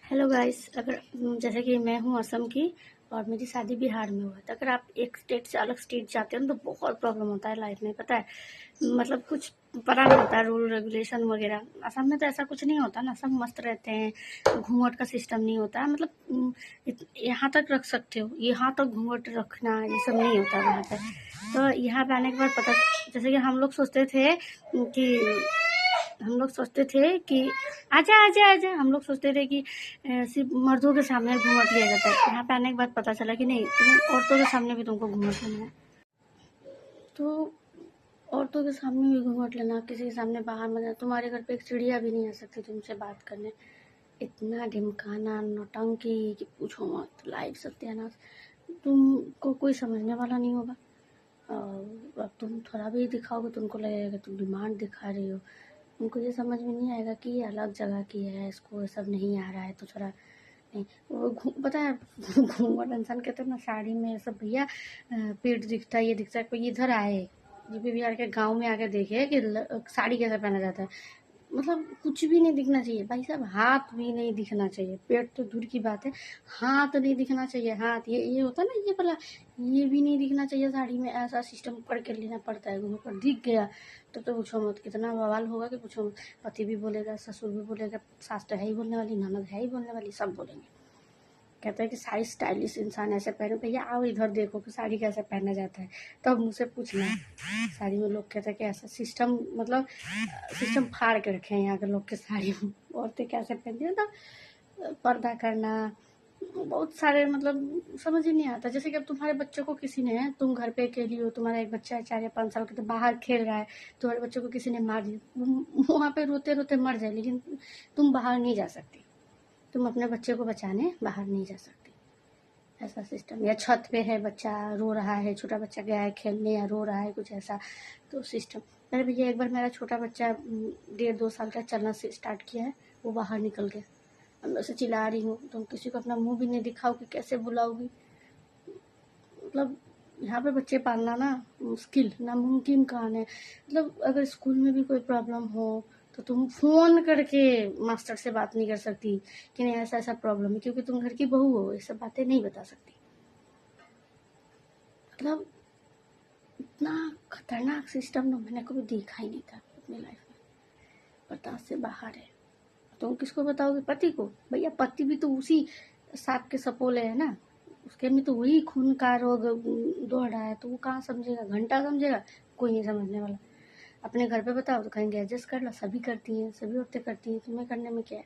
Hello guys. अगर जैसे कि मैं हूँ असम की और मेरी शादी बिहार में हुआ है, तो अगर आप एक स्टेट से अलग स्टेट जाते हो ना तो बहुत प्रॉब्लम होता है लाइफ में, पता है। मतलब कुछ पता नहीं होता रूल रेगुलेशन वगैरह। असम में तो ऐसा कुछ नहीं होता ना, सब मस्त रहते हैं, घूंघट का सिस्टम नहीं होता है। मतलब यहाँ तक रख सकते हो, यहाँ तक घूंघट रखना ये सब नहीं होता वहाँ पे। तो यहाँ पे आने के बाद पता, जैसे कि हम लोग सोचते थे कि आजा आजा आजा, हम लोग सोचते थे कि सिर्फ मर्दों के सामने घूंघट लिया जाता है। यहाँ पे आने के बाद पता चला कि नहीं, तुम औरतों के सामने भी तुमको घूंघट लेना है। तो औरतों के सामने भी घूंघट लेना, किसी के सामने बाहर मत, तुम्हारे घर पे एक चिड़िया भी नहीं आ सकती तुमसे बात करने। इतना ढिमकाना नौटंकी कि पूछो मत, लाइफ सत्यानाश। तुमको कोई समझने वाला नहीं होगा। और अब तुम थोड़ा भी दिखाओगे तो उनको लगेगा कि तुम डिमांड दिखा रही हो। उनको ये समझ में नहीं आएगा कि ये अलग जगह की है, इसको ये सब नहीं आ रहा है, तो थोड़ा नहीं। वो पता है घूंघट इंसान कहते हैं ना, साड़ी में सब भैया पेट दिखता है, ये दिखता है। कोई इधर आए, यूपी बिहार के गांव में आके देखे कि साड़ी कैसे पहना जाता है। मतलब कुछ भी नहीं दिखना चाहिए भाई साहब, हाथ भी नहीं दिखना चाहिए, पेट तो दूर की बात है, हाथ नहीं दिखना चाहिए। हाथ ये होता है ना, ये वाला, ये भी नहीं दिखना चाहिए साड़ी में। ऐसा सिस्टम करके लेना पड़ता है, घूंघट पर दिख गया तो पूछो मत, कितना बवाल होगा कि पूछो मत। पति भी बोलेगा, ससुर भी बोलेगा, सास तो है ही बोलने वाली, ननद है ही बोलने वाली, सब बोलेंगे। कहते हैं कि साड़ी स्टाइलिश इंसान ऐसे पहनो, भैया आओ इधर देखो कि साड़ी कैसे पहना जाता है, तब मुझसे पूछना है। साड़ी में लोग कहते हैं कि ऐसा सिस्टम, मतलब सिस्टम फाड़ के रखे हैं यहाँ के लोग के साड़ी में औरतें कैसे पहनती हैं। तो पर्दा करना, बहुत सारे, मतलब समझ ही नहीं आता। जैसे कि अब तुम्हारे बच्चों को किसी ने, तुम घर पे अकेली हो, तुम्हारा एक बच्चा है 4 या 5 साल का, तो बाहर खेल रहा है, तुम्हारे बच्चों को किसी ने मार दिया, वहाँ पे रोते रोते मर जाए, लेकिन तुम बाहर नहीं जा सकती, तुम अपने बच्चे को बचाने बाहर नहीं जा सकती। ऐसा सिस्टम। या छत पे है बच्चा रो रहा है, छोटा बच्चा गया है खेलने या रो रहा है कुछ ऐसा, तो सिस्टम। अरे भैया एक बार मेरा छोटा बच्चा 1.5-2 साल का चलना से स्टार्ट किया है, वो बाहर निकल गया। अंदर से चिल्ला रही हूँ, तुम किसी को अपना मुंह भी नहीं दिखाओगी, कैसे बुलाओगी। मतलब यहाँ पे बच्चे पालना ना मुश्किल, नामुमकिन काम है। मतलब अगर स्कूल में भी कोई प्रॉब्लम हो तो तुम फोन करके मास्टर से बात नहीं कर सकती कि नहीं ऐसा ऐसा प्रॉब्लम है, क्योंकि तुम घर की बहू हो, ये सब बातें नहीं बता सकती। मतलब इतना खतरनाक सिस्टम ना मैंने कभी देखा ही नहीं था अपनी लाइफ में। बर्दाश्त से बाहर है। तुम किसको बताओगे? पति को? भैया पति भी तो उसी सांप के सपोले है ना, उसके में तो वही खून का रोग दौड़ रहा है, तो वो कहाँ समझेगा, घंटा समझेगा, कोई नहीं समझने वाला। अपने घर पे बताओ तो कहेंगे एडजस्ट कर लो, सभी करती हैं, सभी औरतें करती हैं, तुम्हें करने में क्या है।